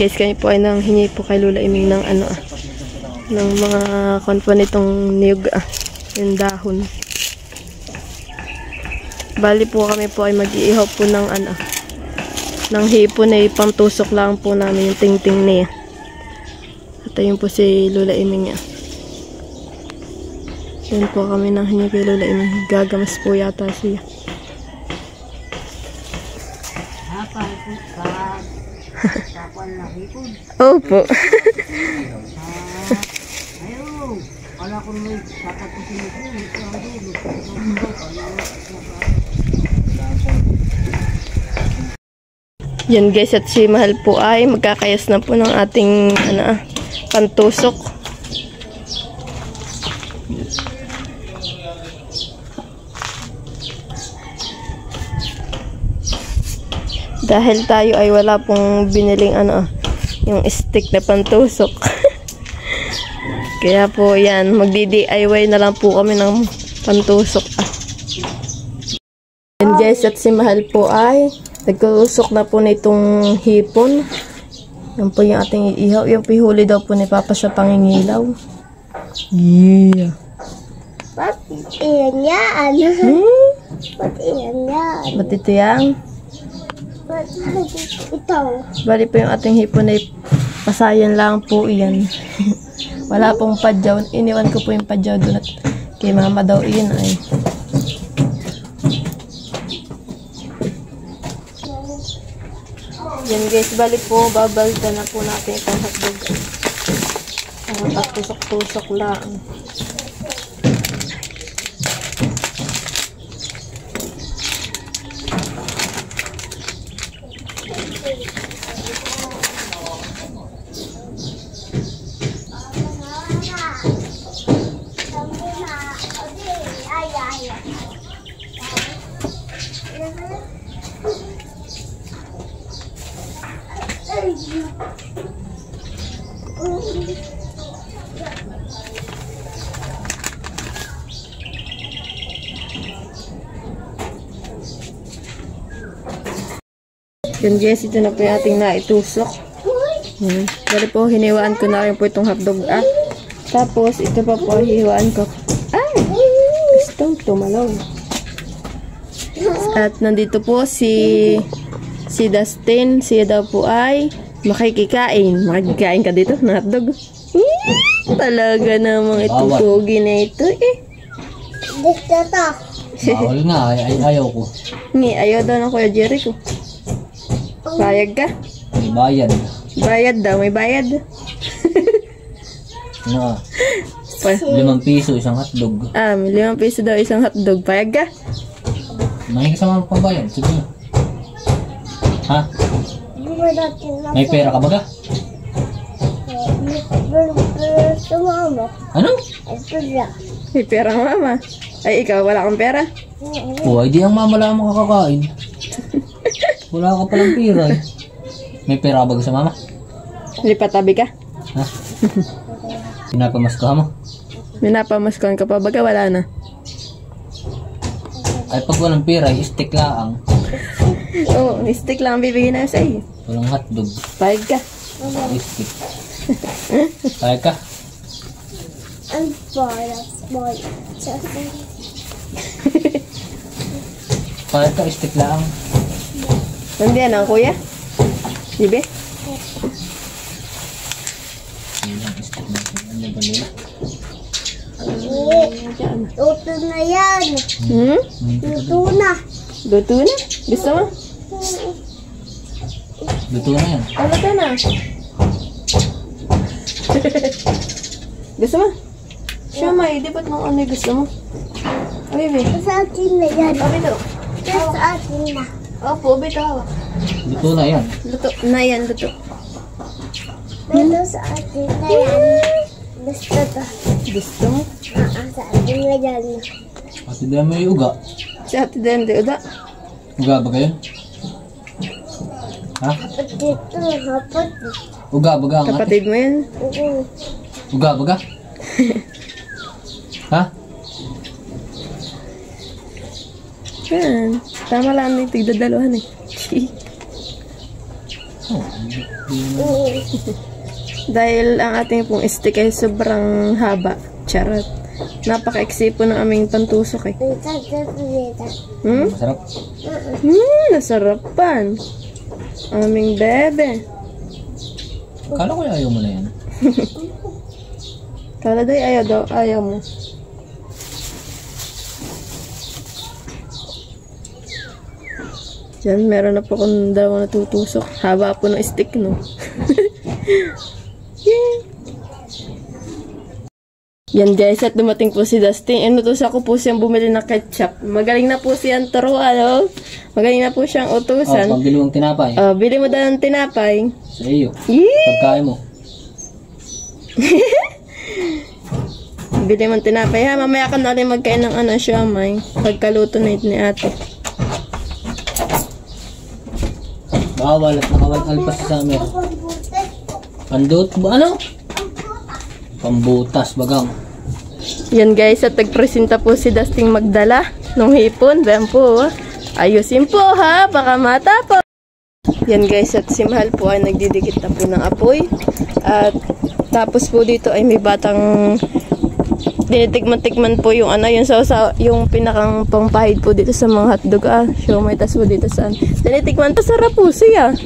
guys, kami po ay nanghingi po kay Lola Iming ng ano ng mga konpo nitong niyog yung dahon. Bali po kami po ay mag-iihaw po ng ano ng hipon ay pangtusok lang po namin yung ting-ting niya. At ayun po si Lola Iming. Yan po kami nanghingi kay Lola Iming. Gagamas po yata siya. Opo. Yan guys, at si Mahal po ay magkakayas na po ng ating pantusok. Dahil tayo ay wala pong biniling yung stick na pantusok. Kaya po yan, magdi-DIY na lang po kami ng pantusok. And guys, at si Mahal po ay nagkusok na po nitong hipon. Yan po yung ating iihaw. Yung pihuli daw po ni Papa sa pangingilaw. Yeah. Bakit iyan yan? Bakit iyan yan? Ba't ito yan? Ito. Bali po yung ating hipon ay pasayan lang po iyan. Wala pong padyaw. Iniwan ko po yung padyaw doon at kay Mama daw iyan ay. Yan guys, bali po babalda na po natin itong hotdog. Para patusok-tusok lang. Yun guys, ito na po yung ating naitusok. Bali po, hiniwaan ko na rin po itong hotdog Tapos, ito pa po, hiwaan ko. Gustong tumalaw. At nandito po si Dustin. Siya daw po ay makikikain. Makikikain ka dito ng hotdog. Talaga namang itong pogi na ito Gusto to. Bawal nga, ayaw ko. Ayaw daw ng Kuya Jericho. Bayad ka? May bayad. Bayad daw, may bayad. No. 5 piso isang hotdog. 5 piso daw isang hotdog. Bayad ka? May kasama pambayad. Sige na. Ha? May pera ka ba ka? Ano? May pera ang mama. Ay, ikaw, wala kang pera? Ay di ang mama lang makakakain. Wala ka palang pera eh. May pera ka ba sa mama? Lipatabi ka? Ha? Pinapamaskahan mo? Minapamaskahan ka pa baga? Wala na. Ay pag walang pera, stick lang. Oo, stick lang ang bibigyan na sa iyo. Walang hotdog. Pahig ka. Stick. Pahig ka? I'm bored. Pahig ka, stick lang. Nandiyan ang kuya? Dibe? Luto na yan. Luto na. Luto na? Gusto mo? Luto na yan. Luto na. Gusto mo? Siya, di ba't nung ano gusto mo? Baby. Sa atin na yan. Bito. Sa atin na. Opo, bito hawak. Luto na yan. Luto na yan, luto. Luto sa atin na yan. Gusto to. Gusto mo? Sa atin na yan. Ate Dea may uga. Si Ate Dende, uda. Uga ba kayo? Ha? Kapit dito, hapot. Uga ba ang ate? Kapatid mo yan? Uga ba ka? Ha? Yan. Tama lang yung tigdadalawan eh. Oh, Dahil ang ating pong stick ay sobrang haba. Charot. Napaka-iksi po ng aming pantusok eh. Masarap. Nasarapan. Aming bebe. Kala ko ayaw mo na yan. Kala day ayaw daw. Ayaw mo. Diyan, meron na po kung dalawang natutusok. Haba po ng stick, no? Yan guys, at dumating po si Dustin. Inutos ako po siyang bumili ng ketchup. Magaling na po siyang turuan, no? Magaling na po siyang utusan. Pambili mong tinapay. Bili mo daw ng tinapay. Sa iyo. Yee! Pagkain mo. Bili mo ng tinapay, ha? Mamaya ka na rin magkain ng siomay. Pagkaluto na ito ni ate. Bawal at nakawal-alpas sa amin. Pandut ba? Ano? Pambutas, bagang. Yan guys, at nagpresenta po si Dustin magdala nung hipon. Bayan po, ayusin po ha, baka matapo. Yan guys, at si Mahal po ay nagdidikit na po ng apoy. At tapos po dito ay may batang tinitikman-tikman po yung yung pinakang pangpahid po dito sa mga hotdog. Siomay, tas po dito saan. Tinitikman, tas sarap po siya.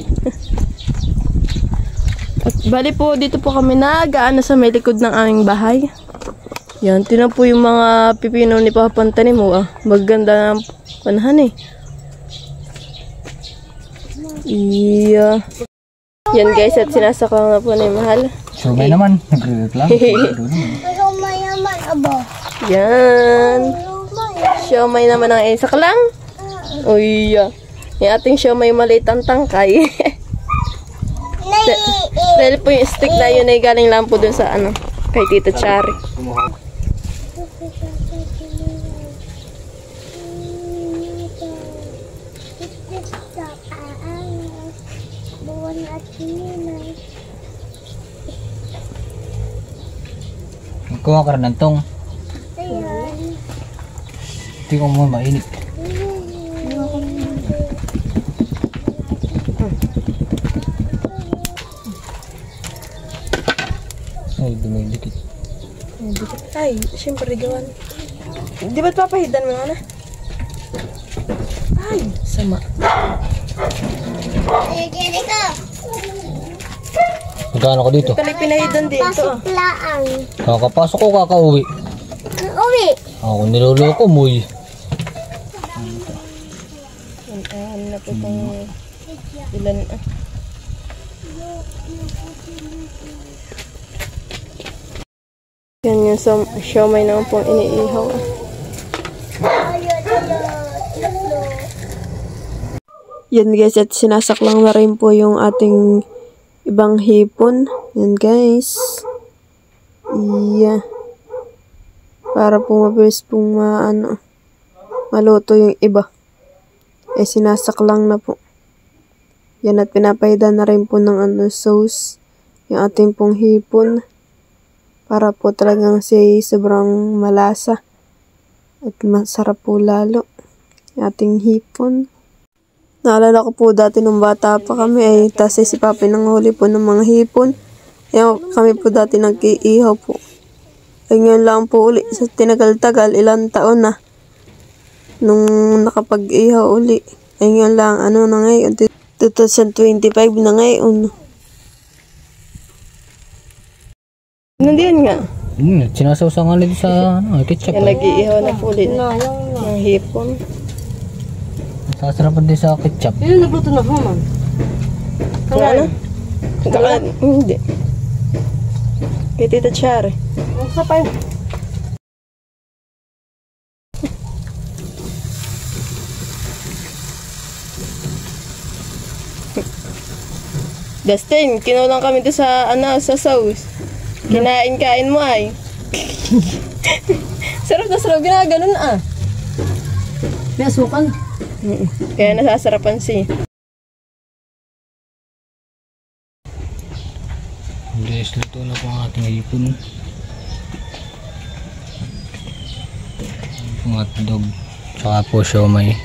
At bali po, dito po kami nag-aano sa may likod ng aming bahay. Yan, tinan po yung mga pipino ni Papa Pantanim mo. Maganda ng panahan eh. Yeah. Yan guys, at sinasaklang na po na yung Mahal. Siomay naman. Nagre-reklamo. Siomay naman, abo. Yan. Siomay naman ang isak lang. Uy, yung ating siomay maliit ang tangkay. Dahil po yung stick na yun ay galing lang po dun sa kay Tita Chari. Magkuha ka rin ng tong. Hindi ko mo mainit. Ay, dumidikit. Ay, siyempre gawan. Di ba't papahidan mo na? Ay, sama. Ay, kini ka. Magkano ko dito? Pala pinahidan dito. Pasok laang. Kakapasok ko, kakauwi. Uwi. Ako niloloko mo eh. Ano na po itong ilan Yan yung siomay naman pong iniihaw. Yan guys, at sinasaklang na rin po yung ating ibang hipon. Yan guys. Yeah. Para po mabilis pong maluto yung iba. Sinasaklang na po. Yan, at pinapahidan na rin po ng sauce yung ating pong hipon. Para po talagang sobrang malasa. At masarap po lalo yung ating hipon. Naalala ko po dati nung bata pa kami tas si Papi nanghuli po ng mga hipon. Kami po dati nag-iihaw po. Ngayon lang po uli sa tinagal-tagal, ilang taon na nung nakapag-ihaw uli. Ngayon lang, na ngayon, 2025 na ngayon. Nandiyan nga. Sinasawsa nga nito sa ketchup. Yan, nag-iihaw na po ulit ng hipon. Sasarapan din sa ketchup. Yan, nagluto na haman. Ano? Hindi. Kay Tita Chari. Ang sapay. Dustin, kinulang kami doon sa sa sauce. Kinain-kain mo ay. Sarap na sarap, ginaganon May asukan. Kaya nasasarapan siya. Guys, luto na po ang ating hipon. Ang hotdog. Tsaka po siomay.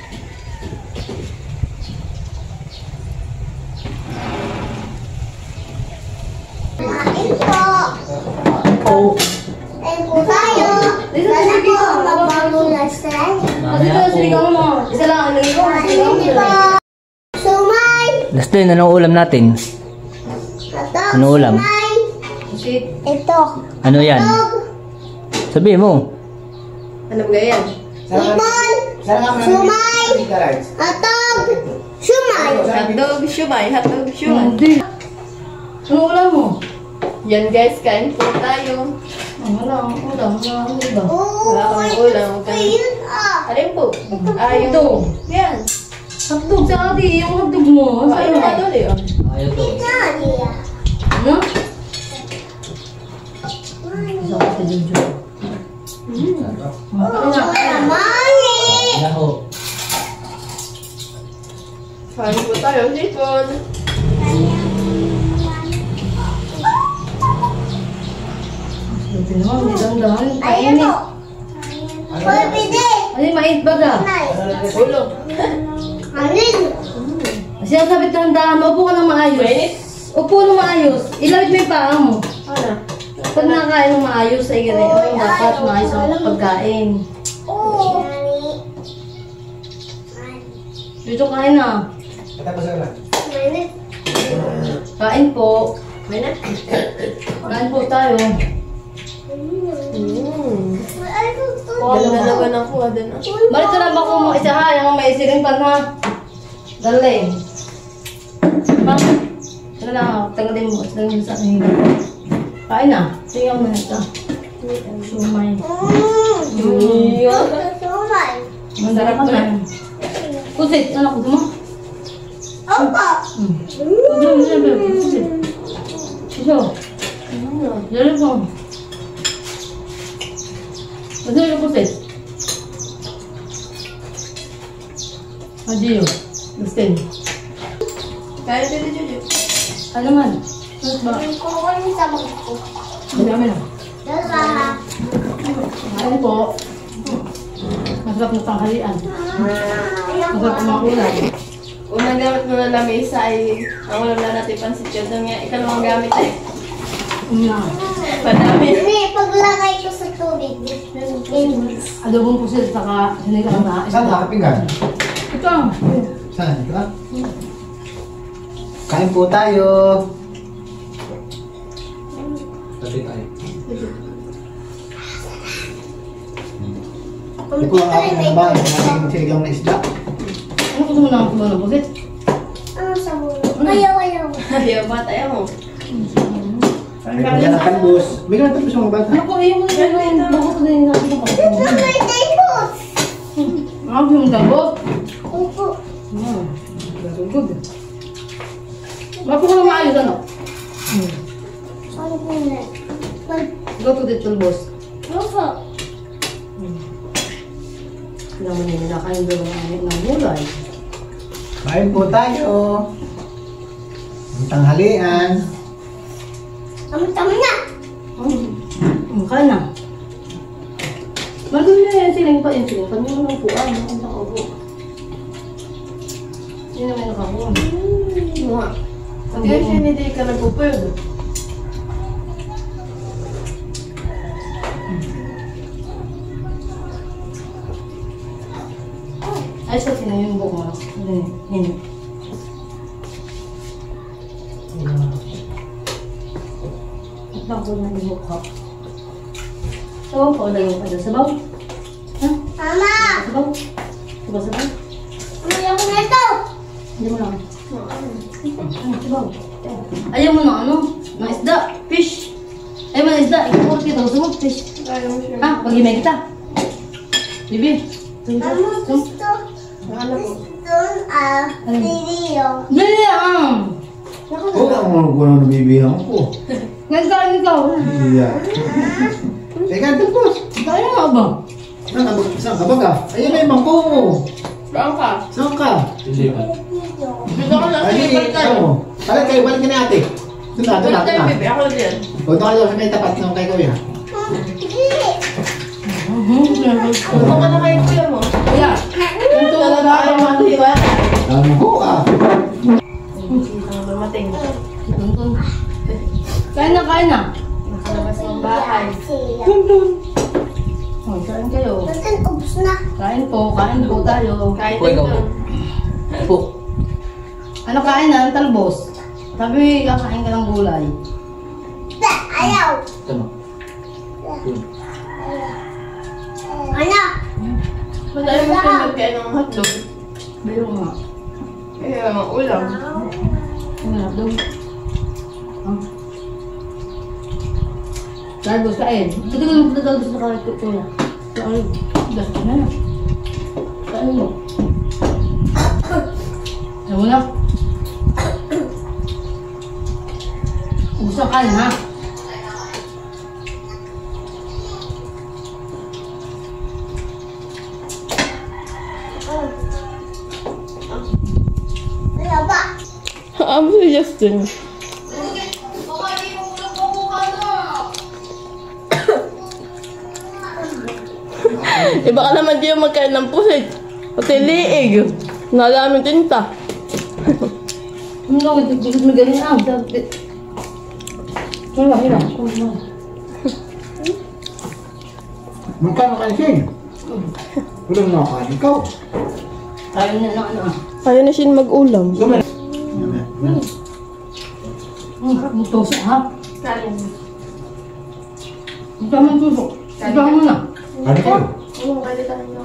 po tayo. Sana po magbagong lifestyle. Mamaya po. Isa lang, ano yun? Hindi po. Sumay. Dustin, anong ulam natin? Hotdog. Ano ulam? Sumay. Shit. Ito. Ano yan? Sabihin mo. Ano ba yan? Ipon. Sumay. Hotdog. Sumay. Hotdog, shumay. Hotdog, shumay. Hindi. Ano ulam mo? Yan guys, kain po tayo. Wala. Wala kang ulam. Ayun ah. Alin po? Yung... Ito. Yan. Hotdog sa ati. Yung hotdog mo. Ayun nga doon eh. Ayaw to. Nadia. Ano? Sa ati din dyan. Mali. Yaho. Kain po tayo. Sipon. Ito naman. Hindi dahan-dahan. Ayan Kainit. o. Pwede. Ano yung mait baga? Ulo. Alin? Kasi ang sabi dahan-dahan. Upo ka ng maayos. Mainit? Upo ng maayos. Ilawit mo yung paa mo. Ano? Pag nakain ng maayos ay ganun. Dapat maayos ang pagkain. Oo. Dito kain na. Mainit. Kain po. Mainit? Kain po tayo. Ay, gusto. Dalawa na po. Doon ah. Balik ka lang ako mo isa ha. Yung may isiling pan ha. Dali. Ha? Tara na. Tanggalin mo. Tanggalin mo sa akin. Kain na. Tingnan mo na ito. Sumay. Sumay. Masarap na. Kusit. Ano ko mo? Opo. Kusit. Ito. Dali po. Masarap yung kusit. Adiyo. Justin. Kain dito, Jojo. Ano man? Ano ba? Kukunin sa mga ko. Ang dami na. Dalawa. Kain po. Masarap na tanghalian. Masarap ang mga ulam. Unang gamit mo na lamesa ay ang ulam na natin pansit yun. Doon nga, ikalawang gamit ay padami. Hindi, paglagay ko sa tubig. Adobong pusit saka sinigang na Saan isda. nakapinggan? Ito. Saan? Ito? Kain po tayo. Tabi tayo. Ito po ang aking mga bahay. Aking sinigang na isda. Ano gusto mo na ang ng pusit? Ano sa mulo? Ayaw. Ayaw ba tayo mo? May bigyan ng talbos. Bigyan ng talbos mga bata. Ano po, iyon mo na yun. Bakit ko na yun natin ko? May tapos. Ako yung dabot. Opo. Very good. Bakit ko na maayos ano? Ano po na? Gato dito boss. Opo. Hindi naman yun nakain doon ng gulay. Kain po tayo. Ang tanghalian. Tama na. Kaya na. Magawin na yan siling pa. Yung siling pa niyo lang puan. Ang nakaupo. Hindi naman nakakuha. Mga. Kasi hindi ka nagpupwede. Ay, sa sino yung buhok mo? Hindi. At ako na yung buhok ko. Sabaw ko, lagyan pa dyan. Sabaw? Ha? Mama. Sabaw? Sabaw? Ayaw ko na ito. Hindi mo lang. Sabaw. Ayaw mo ng ano? Ng isda. Fish. Ayaw mo ng isda. Ikapot kita. Gusto mo? Fish. Kaya mo siya. Ha? Pag-imay kita. Bibi. Ano gusto? Ano po? Doon video. Dali Oo, ako nang nabibihan ko. Ngayon kain ikaw. Iya. Teka, talbos. Kaya nga ba? Saan ka ba ka? Ayun na yung bangko mo. Saan ka? Saan ka? Dito ka lang. Ay, Sige, balik tayo. Balik kayo, balik ka na ate. Doon na, doon na, Balik tayo, doon na. baby. Ako din. O, doon ka doon sa may tapat ng kay Kuya. Ako ka na kayo kuya mo. Kaya. Ito talaga ayaw matiwa. Tama ko ah. Ang mamating. Kain na, kain na. Sa labas ng bahay. Siya. Doon, doon. Tapos na. Kain po tayo. Kahit Po, ikaw po. ito. Po. Ano kain na? Ang talbos. Sabi, kakain ka ng gulay. Ayaw. Ito no. Yun. Ano? Madali mo siya magkain ng hotdog. Bayo nga. Eh, ulam. Ano na doon? Talbos kain. Buti ko nung talbos na kain ko kuya. Kain. Dahil na. Kain mo. Ayaw mo na. Gusto kain ha? Ano ba? Amo si Justin. Iba ka naman di yung magkain ng pusit. Pati liig. Nadaming tinta. Ano nga, tigil mo ganyan ah. Hila. Magkano ka siya? Walang nakakain ikaw. Ayaw na ano ah. Kaya na siya mag-ulam. Mutoso ha? Kain. Ito ang tusok. Ito mo na. Ano kayo? Oo, kaya tayo na.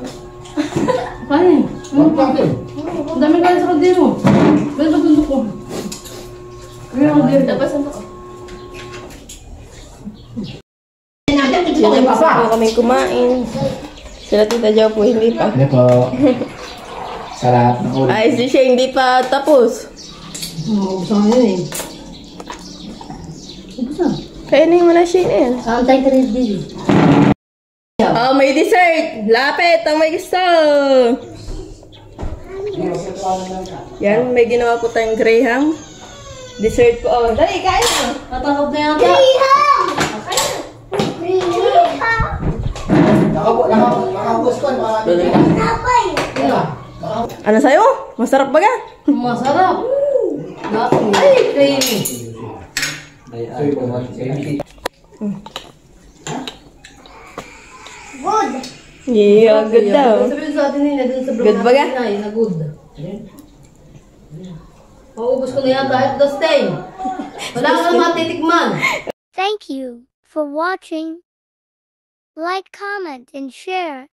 Kain. Ano natin? Ang dami kain sa kaldero. Pero sa bundok ko. Kaya ang kaldero. Tapos ano ko? Yan yung gusto po kami kumain. Sila Tita Jo po hindi pa. Ano po? Sarap ng ulo. Ay, si siya hindi pa tapos. Gusto nga yun eh. Gusto na. Kainin mo na siya yan. Antay ka rin din. Oh, may dessert! Lapit! Ang may gusto! Yan, may ginawa po tayong graham. Dessert po. Oh, dali, kain mo! Natakot na yata. Nakabos ko. Ano sa'yo? Masarap ba ka? Masarap. Ay, creamy. Good. Yeah, good daw. Sabihin sa atin nila dun sa vlog Good ba ga? natin na good. Maubos ko na yata at the stain. Wala ka na matitikman. Thank you for watching. Like, comment, and share.